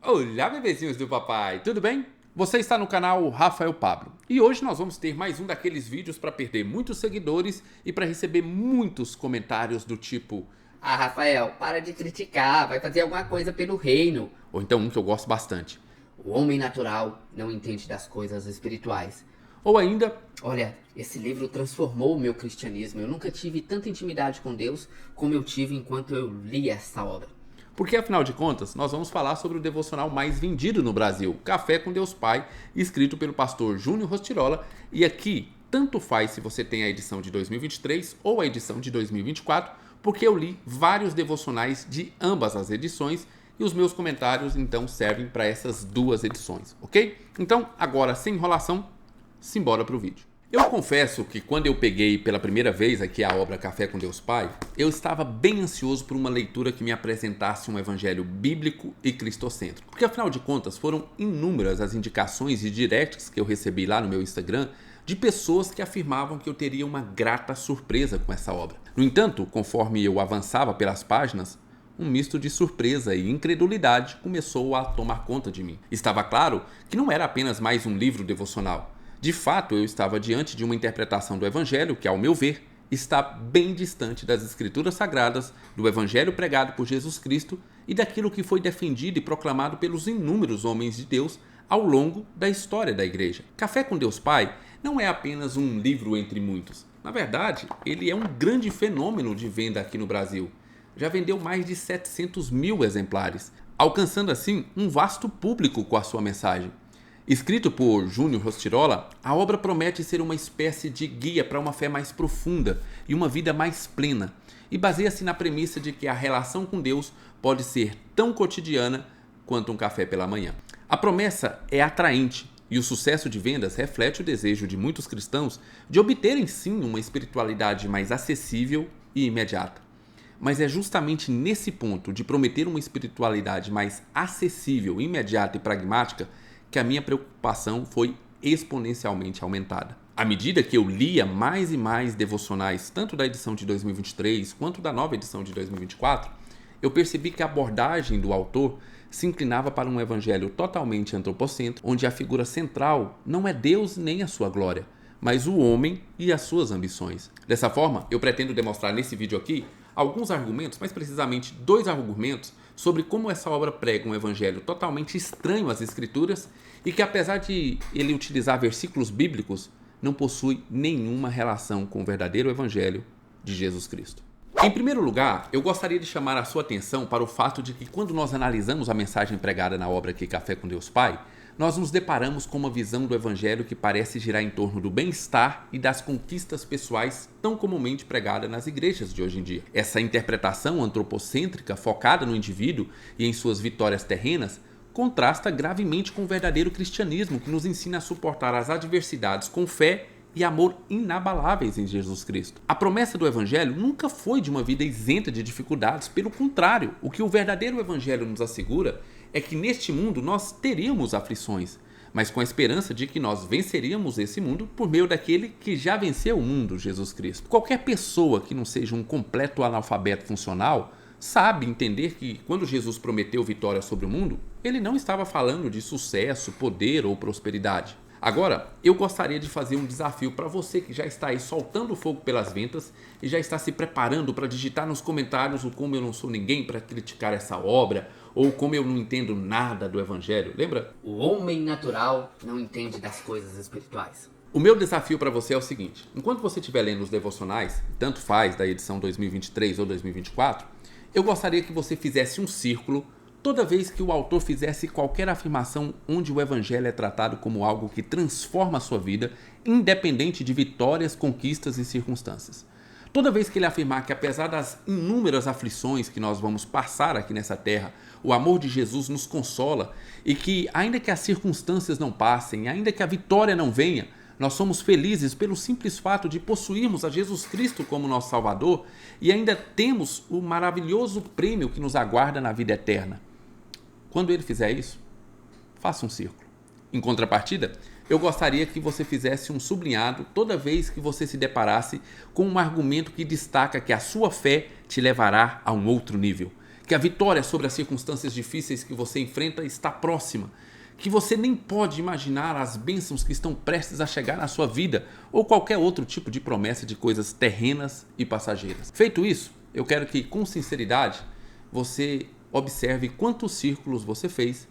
Olá, bebezinhos do papai, tudo bem? Você está no canal Rafael Pablo e hoje nós vamos ter mais um daqueles vídeos para perder muitos seguidores e para receber muitos comentários do tipo: Ah, Rafael, para de criticar, vai fazer alguma coisa pelo reino. ou então um que eu gosto bastante, O homem natural não entende das coisas espirituais. ou ainda: Olha, esse livro transformou o meu cristianismo. Eu nunca tive tanta intimidade com Deus como eu tive enquanto eu li essa obra. porque afinal de contas nós vamos falar sobre o devocional mais vendido no Brasil, Café com Deus Pai, escrito pelo pastor Júnior Rostirola, e aqui tanto faz se você tem a edição de 2023 ou a edição de 2024, porque eu li vários devocionais de ambas as edições e os meus comentários então servem para essas duas edições, ok? Então, agora sem enrolação, simbora para o vídeo. Eu confesso que quando eu peguei pela primeira vez aqui a obra Café com Deus Pai, eu estava bem ansioso por uma leitura que me apresentasse um evangelho bíblico e cristocêntrico. Porque afinal de contas foram inúmeras as indicações e directs que eu recebi lá no meu Instagram de pessoas que afirmavam que eu teria uma grata surpresa com essa obra. No entanto, conforme eu avançava pelas páginas, um misto de surpresa e incredulidade começou a tomar conta de mim. Estava claro que não era apenas mais um livro devocional. De fato, eu estava diante de uma interpretação do Evangelho que, ao meu ver, está bem distante das Escrituras Sagradas, do Evangelho pregado por Jesus Cristo e daquilo que foi defendido e proclamado pelos inúmeros homens de Deus ao longo da história da Igreja. Café com Deus Pai não é apenas um livro entre muitos. Na verdade, ele é um grande fenômeno de venda aqui no Brasil. Já vendeu mais de 700 mil exemplares, alcançando assim um vasto público com a sua mensagem. Escrito por Júnior Rostirola, a obra promete ser uma espécie de guia para uma fé mais profunda e uma vida mais plena, e baseia-se na premissa de que a relação com Deus pode ser tão cotidiana quanto um café pela manhã. A promessa é atraente e o sucesso de vendas reflete o desejo de muitos cristãos de obterem sim uma espiritualidade mais acessível e imediata. Mas é justamente nesse ponto de prometer uma espiritualidade mais acessível, imediata e pragmática que a minha preocupação foi exponencialmente aumentada. À medida que eu lia mais e mais devocionais, tanto da edição de 2023 quanto da nova edição de 2024, eu percebi que a abordagem do autor se inclinava para um evangelho totalmente antropocêntrico, onde a figura central não é Deus nem a sua glória, mas o homem e as suas ambições. Dessa forma, eu pretendo demonstrar nesse vídeo aqui alguns argumentos, mais precisamente 2 argumentos, sobre como essa obra prega um evangelho totalmente estranho às escrituras e que, apesar de ele utilizar versículos bíblicos, não possui nenhuma relação com o verdadeiro evangelho de Jesus Cristo. Em primeiro lugar, eu gostaria de chamar a sua atenção para o fato de que quando nós analisamos a mensagem pregada na obra aqui Café com Deus Pai, nós nos deparamos com uma visão do evangelho que parece girar em torno do bem-estar e das conquistas pessoais tão comumente pregada nas igrejas de hoje em dia. Essa interpretação antropocêntrica focada no indivíduo e em suas vitórias terrenas contrasta gravemente com o verdadeiro cristianismo que nos ensina a suportar as adversidades com fé e amor inabaláveis em Jesus Cristo. A promessa do evangelho nunca foi de uma vida isenta de dificuldades, pelo contrário, o que o verdadeiro evangelho nos assegura é que neste mundo nós teríamos aflições, mas com a esperança de que nós venceríamos esse mundo por meio daquele que já venceu o mundo, Jesus Cristo. Qualquer pessoa que não seja um completo analfabeto funcional sabe entender que quando Jesus prometeu vitória sobre o mundo, ele não estava falando de sucesso, poder ou prosperidade. Agora, eu gostaria de fazer um desafio para você que já está aí soltando fogo pelas ventas e já está se preparando para digitar nos comentários o como eu não sou ninguém para criticar essa obra ou como eu não entendo nada do evangelho, lembra? O homem natural não entende das coisas espirituais. O meu desafio para você é o seguinte: enquanto você estiver lendo os devocionais, tanto faz da edição 2023 ou 2024, eu gostaria que você fizesse um círculo toda vez que o autor fizesse qualquer afirmação onde o evangelho é tratado como algo que transforma a sua vida, independente de vitórias, conquistas e circunstâncias. Toda vez que ele afirmar que, apesar das inúmeras aflições que nós vamos passar aqui nessa terra, o amor de Jesus nos consola e que, ainda que as circunstâncias não passem, ainda que a vitória não venha, nós somos felizes pelo simples fato de possuirmos a Jesus Cristo como nosso Salvador e ainda temos o maravilhoso prêmio que nos aguarda na vida eterna. Quando ele fizer isso, faça um círculo. Em contrapartida, eu gostaria que você fizesse um sublinhado toda vez que você se deparasse com um argumento que destaca que a sua fé te levará a um outro nível, que a vitória sobre as circunstâncias difíceis que você enfrenta está próxima, que você nem pode imaginar as bênçãos que estão prestes a chegar na sua vida ou qualquer outro tipo de promessa de coisas terrenas e passageiras. Feito isso, eu quero que, com sinceridade, você observe quantos círculos você fez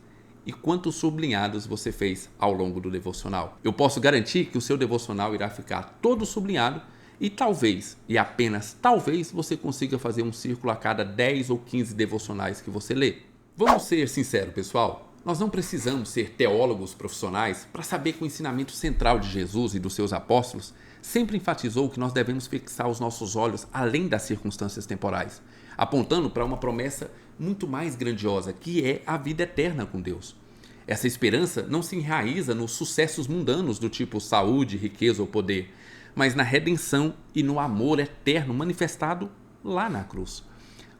e quantos sublinhados você fez ao longo do devocional. Eu posso garantir que o seu devocional irá ficar todo sublinhado e talvez, e apenas talvez, você consiga fazer um círculo a cada 10 ou 15 devocionais que você lê. Vamos ser sinceros, pessoal. Nós não precisamos ser teólogos profissionais para saber que o ensinamento central de Jesus e dos seus apóstolos sempre enfatizou que nós devemos fixar os nossos olhos além das circunstâncias temporais, apontando para uma promessa muito mais grandiosa, que é a vida eterna com Deus. Essa esperança não se enraiza nos sucessos mundanos do tipo saúde, riqueza ou poder, mas na redenção e no amor eterno manifestado lá na cruz.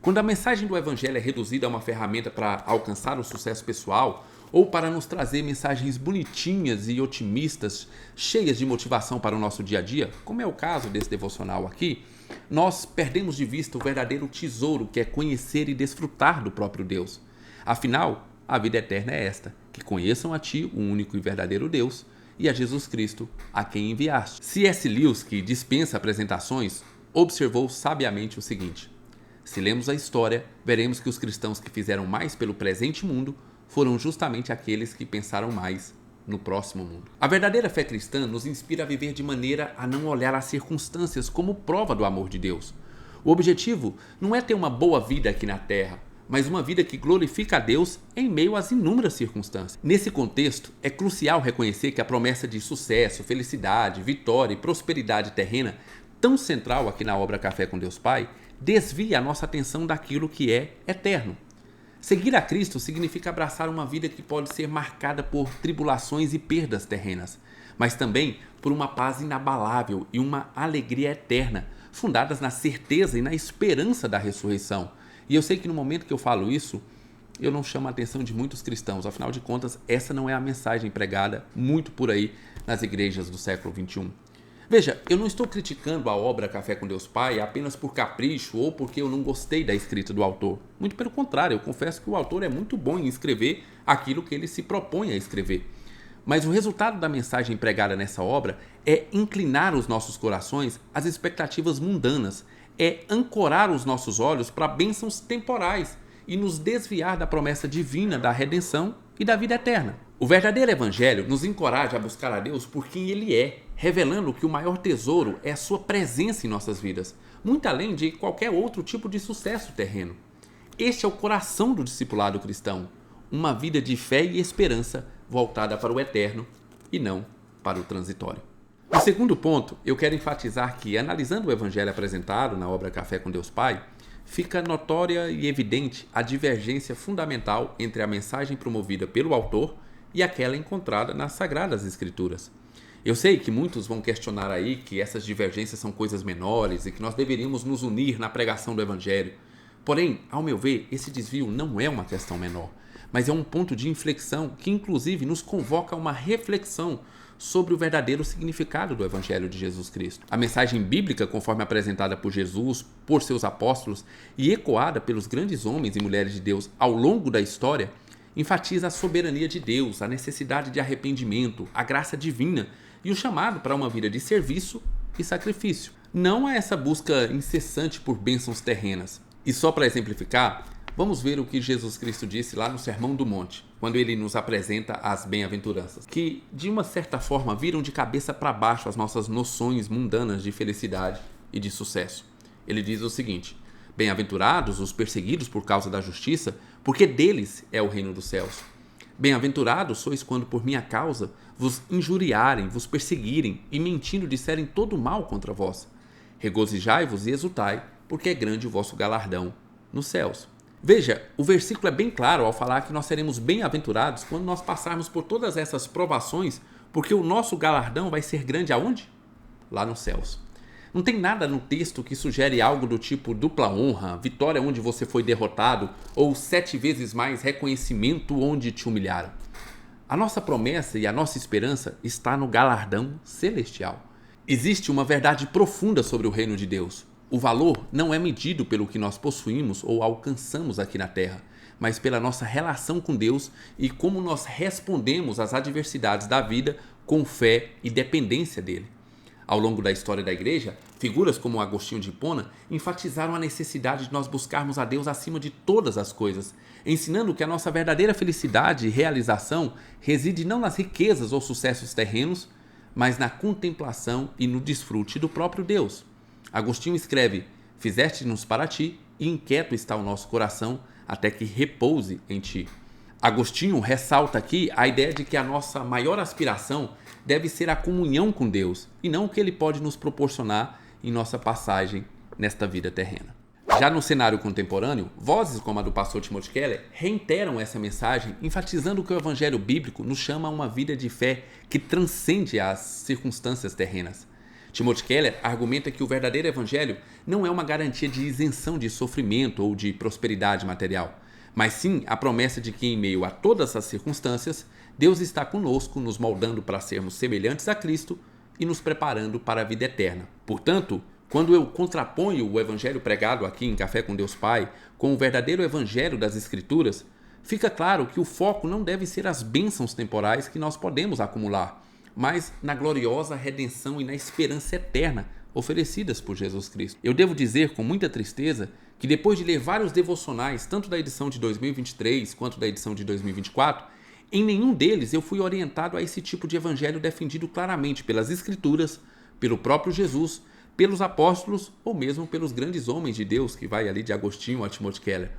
Quando a mensagem do Evangelho é reduzida a uma ferramenta para alcançar o sucesso pessoal ou para nos trazer mensagens bonitinhas e otimistas, cheias de motivação para o nosso dia a dia, como é o caso desse devocional aqui, nós perdemos de vista o verdadeiro tesouro que é conhecer e desfrutar do próprio Deus. Afinal, a vida eterna é esta, que conheçam a Ti, o único e verdadeiro Deus, e a Jesus Cristo, a quem enviaste. C.S. Lewis, que dispensa apresentações, observou sabiamente o seguinte: se lemos a história, veremos que os cristãos que fizeram mais pelo presente mundo foram justamente aqueles que pensaram mais no próximo mundo. A verdadeira fé cristã nos inspira a viver de maneira a não olhar as circunstâncias como prova do amor de Deus. O objetivo não é ter uma boa vida aqui na terra, mas uma vida que glorifica a Deus em meio às inúmeras circunstâncias. Nesse contexto, é crucial reconhecer que a promessa de sucesso, felicidade, vitória e prosperidade terrena, tão central aqui na obra Café com Deus Pai, desvia a nossa atenção daquilo que é eterno. Seguir a Cristo significa abraçar uma vida que pode ser marcada por tribulações e perdas terrenas, mas também por uma paz inabalável e uma alegria eterna, fundadas na certeza e na esperança da ressurreição. E eu sei que no momento que eu falo isso, eu não chamo a atenção de muitos cristãos, afinal de contas, essa não é a mensagem pregada muito por aí nas igrejas do século XXI. Veja, eu não estou criticando a obra Café com Deus Pai apenas por capricho ou porque eu não gostei da escrita do autor. Muito pelo contrário, eu confesso que o autor é muito bom em escrever aquilo que ele se propõe a escrever. Mas o resultado da mensagem pregada nessa obra é inclinar os nossos corações às expectativas mundanas, é ancorar os nossos olhos para bênçãos temporais e nos desviar da promessa divina da redenção e da vida eterna. O verdadeiro evangelho nos encoraja a buscar a Deus por quem Ele é, revelando que o maior tesouro é a sua presença em nossas vidas, muito além de qualquer outro tipo de sucesso terreno. Este é o coração do discipulado cristão, uma vida de fé e esperança voltada para o eterno e não para o transitório. No segundo ponto, eu quero enfatizar que, analisando o evangelho apresentado na obra Café com Deus Pai, fica notória e evidente a divergência fundamental entre a mensagem promovida pelo autor e aquela encontrada nas Sagradas Escrituras. Eu sei que muitos vão questionar aí que essas divergências são coisas menores e que nós deveríamos nos unir na pregação do Evangelho. Porém, ao meu ver, esse desvio não é uma questão menor, mas é um ponto de inflexão que inclusive nos convoca a uma reflexão sobre o verdadeiro significado do Evangelho de Jesus Cristo. A mensagem bíblica, conforme apresentada por Jesus, por seus apóstolos e ecoada pelos grandes homens e mulheres de Deus ao longo da história, enfatiza a soberania de Deus, a necessidade de arrependimento, a graça divina e o chamado para uma vida de serviço e sacrifício. Não a essa busca incessante por bênçãos terrenas. E só para exemplificar, vamos ver o que Jesus Cristo disse lá no Sermão do Monte, quando ele nos apresenta as bem-aventuranças, que de uma certa forma viram de cabeça para baixo as nossas noções mundanas de felicidade e de sucesso. Ele diz o seguinte: bem-aventurados os perseguidos por causa da justiça, porque deles é o reino dos céus. Bem-aventurados sois quando por minha causa vos injuriarem, vos perseguirem e mentindo disserem todo mal contra vós. Regozijai-vos e exultai, porque é grande o vosso galardão nos céus. Veja, o versículo é bem claro ao falar que nós seremos bem-aventurados quando nós passarmos por todas essas provações, porque o nosso galardão vai ser grande aonde? Lá nos céus. Não tem nada no texto que sugere algo do tipo dupla honra, vitória onde você foi derrotado ou 7 vezes mais reconhecimento onde te humilharam. A nossa promessa e a nossa esperança está no galardão celestial. Existe uma verdade profunda sobre o reino de Deus. O valor não é medido pelo que nós possuímos ou alcançamos aqui na Terra, mas pela nossa relação com Deus e como nós respondemos às adversidades da vida com fé e dependência dele. Ao longo da história da igreja, figuras como Agostinho de Hipona enfatizaram a necessidade de nós buscarmos a Deus acima de todas as coisas, ensinando que a nossa verdadeira felicidade e realização reside não nas riquezas ou sucessos terrenos, mas na contemplação e no desfrute do próprio Deus. Agostinho escreve: "Fizeste-nos para ti, e inquieto está o nosso coração, até que repouse em ti." Agostinho ressalta aqui a ideia de que a nossa maior aspiração deve ser a comunhão com Deus e não o que ele pode nos proporcionar em nossa passagem nesta vida terrena. Já no cenário contemporâneo, vozes como a do pastor Timothy Keller reiteram essa mensagem, enfatizando que o evangelho bíblico nos chama a uma vida de fé que transcende as circunstâncias terrenas. Timothy Keller argumenta que o verdadeiro evangelho não é uma garantia de isenção de sofrimento ou de prosperidade material, mas sim a promessa de que, em meio a todas as circunstâncias, Deus está conosco, nos moldando para sermos semelhantes a Cristo e nos preparando para a vida eterna. Portanto, quando eu contraponho o evangelho pregado aqui em Café com Deus Pai com o verdadeiro evangelho das Escrituras, fica claro que o foco não deve ser as bênçãos temporais que nós podemos acumular, mas na gloriosa redenção e na esperança eterna oferecidas por Jesus Cristo. Eu devo dizer com muita tristeza que depois de ler vários devocionais, tanto da edição de 2023 quanto da edição de 2024, em nenhum deles eu fui orientado a esse tipo de evangelho defendido claramente pelas Escrituras, pelo próprio Jesus, pelos apóstolos ou mesmo pelos grandes homens de Deus, que vai ali de Agostinho a Timothy Keller.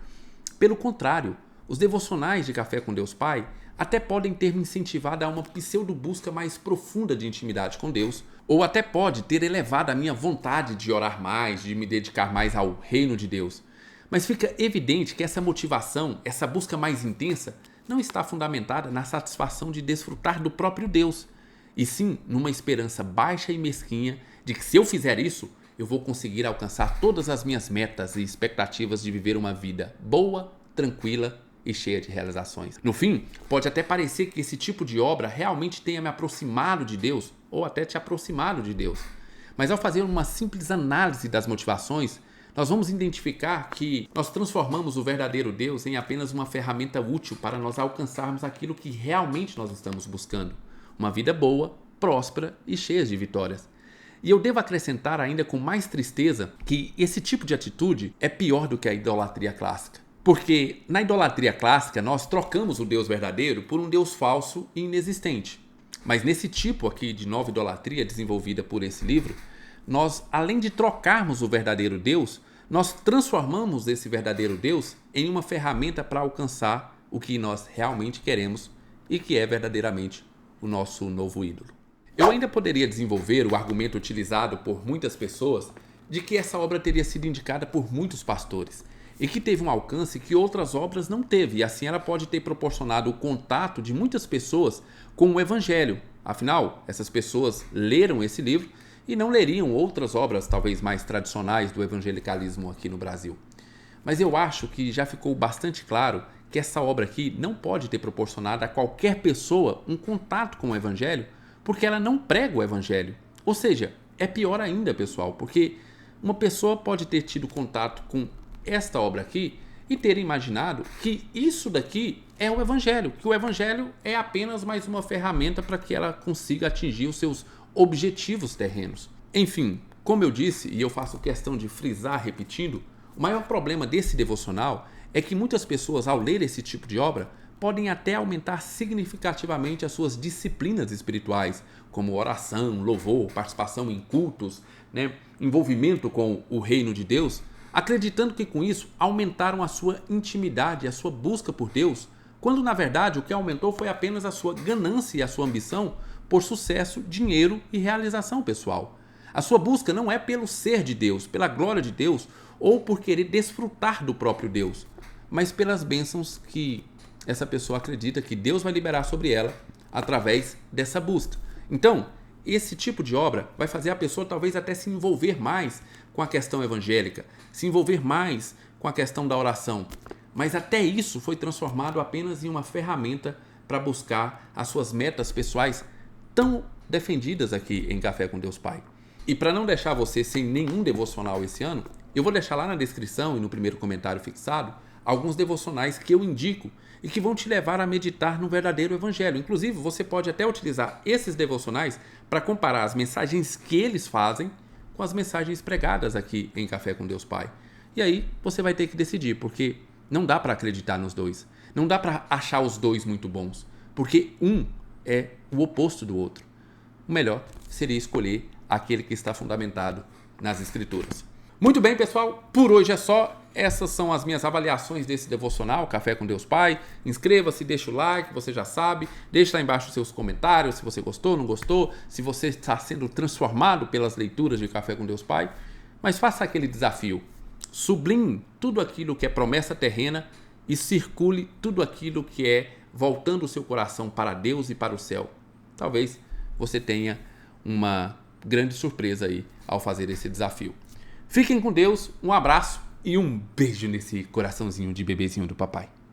Pelo contrário, os devocionais de Café com Deus Pai até podem ter me incentivado a uma pseudo-busca mais profunda de intimidade com Deus, ou até pode ter elevado a minha vontade de orar mais, de me dedicar mais ao reino de Deus. Mas fica evidente que essa motivação, essa busca mais intensa, não está fundamentada na satisfação de desfrutar do próprio Deus, e sim numa esperança baixa e mesquinha de que, se eu fizer isso, eu vou conseguir alcançar todas as minhas metas e expectativas de viver uma vida boa, tranquila e cheia de realizações. No fim, pode até parecer que esse tipo de obra realmente tenha me aproximado de Deus, ou até te aproximado de Deus. Mas ao fazer uma simples análise das motivações, nós vamos identificar que nós transformamos o verdadeiro Deus em apenas uma ferramenta útil para nós alcançarmos aquilo que realmente nós estamos buscando: uma vida boa, próspera e cheia de vitórias. E eu devo acrescentar ainda com mais tristeza que esse tipo de atitude é pior do que a idolatria clássica. Porque na idolatria clássica nós trocamos o Deus verdadeiro por um Deus falso e inexistente. Mas nesse tipo aqui de nova idolatria desenvolvida por esse livro, nós, além de trocarmos o verdadeiro Deus, nós transformamos esse verdadeiro Deus em uma ferramenta para alcançar o que nós realmente queremos e que é verdadeiramente o nosso novo ídolo. Eu ainda poderia desenvolver o argumento utilizado por muitas pessoas de que essa obra teria sido indicada por muitos pastores e que teve um alcance que outras obras não teve, e assim ela pode ter proporcionado o contato de muitas pessoas com o Evangelho. Afinal, essas pessoas leram esse livro e não leriam outras obras talvez mais tradicionais do evangelicalismo aqui no Brasil. Mas eu acho que já ficou bastante claro que essa obra aqui não pode ter proporcionado a qualquer pessoa um contato com o Evangelho, porque ela não prega o Evangelho. Ou seja, é pior ainda, pessoal, porque uma pessoa pode ter tido contato com esta obra aqui e ter imaginado que isso daqui é o Evangelho, que o Evangelho é apenas mais uma ferramenta para que ela consiga atingir os seus objetivos terrenos. Enfim, como eu disse, e eu faço questão de frisar repetindo, o maior problema desse devocional é que muitas pessoas, ao ler esse tipo de obra, podem até aumentar significativamente as suas disciplinas espirituais, como oração, louvor, participação em cultos, envolvimento com o reino de Deus, acreditando que com isso aumentaram a sua intimidade, a sua busca por Deus, quando na verdade o que aumentou foi apenas a sua ganância e a sua ambição por sucesso, dinheiro e realização pessoal. A sua busca não é pelo ser de Deus, pela glória de Deus ou por querer desfrutar do próprio Deus, mas pelas bênçãos que essa pessoa acredita que Deus vai liberar sobre ela através dessa busca. Então, esse tipo de obra vai fazer a pessoa talvez até se envolver mais com a questão evangélica, se envolver mais com a questão da oração. Mas até isso foi transformado apenas em uma ferramenta para buscar as suas metas pessoais tão defendidas aqui em Café com Deus Pai. E para não deixar você sem nenhum devocional esse ano, eu vou deixar lá na descrição e no primeiro comentário fixado alguns devocionais que eu indico e que vão te levar a meditar no verdadeiro evangelho. Inclusive, você pode até utilizar esses devocionais para comparar as mensagens que eles fazem com as mensagens pregadas aqui em Café com Deus Pai. E aí você vai ter que decidir, porque não dá para acreditar nos dois. Não dá para achar os dois muito bons, porque um é o oposto do outro. O melhor seria escolher aquele que está fundamentado nas Escrituras. Muito bem, pessoal, por hoje é só. Essas são as minhas avaliações desse devocional, Café com Deus Pai. Inscreva-se, deixa o like, você já sabe. Deixe lá embaixo os seus comentários, se você gostou, não gostou, se você está sendo transformado pelas leituras de Café com Deus Pai. Mas faça aquele desafio. Sublime tudo aquilo que é promessa terrena e circule tudo aquilo que é voltando o seu coração para Deus e para o céu. Talvez você tenha uma grande surpresa aí ao fazer esse desafio. Fiquem com Deus, um abraço e um beijo nesse coraçãozinho de bebezinho do papai.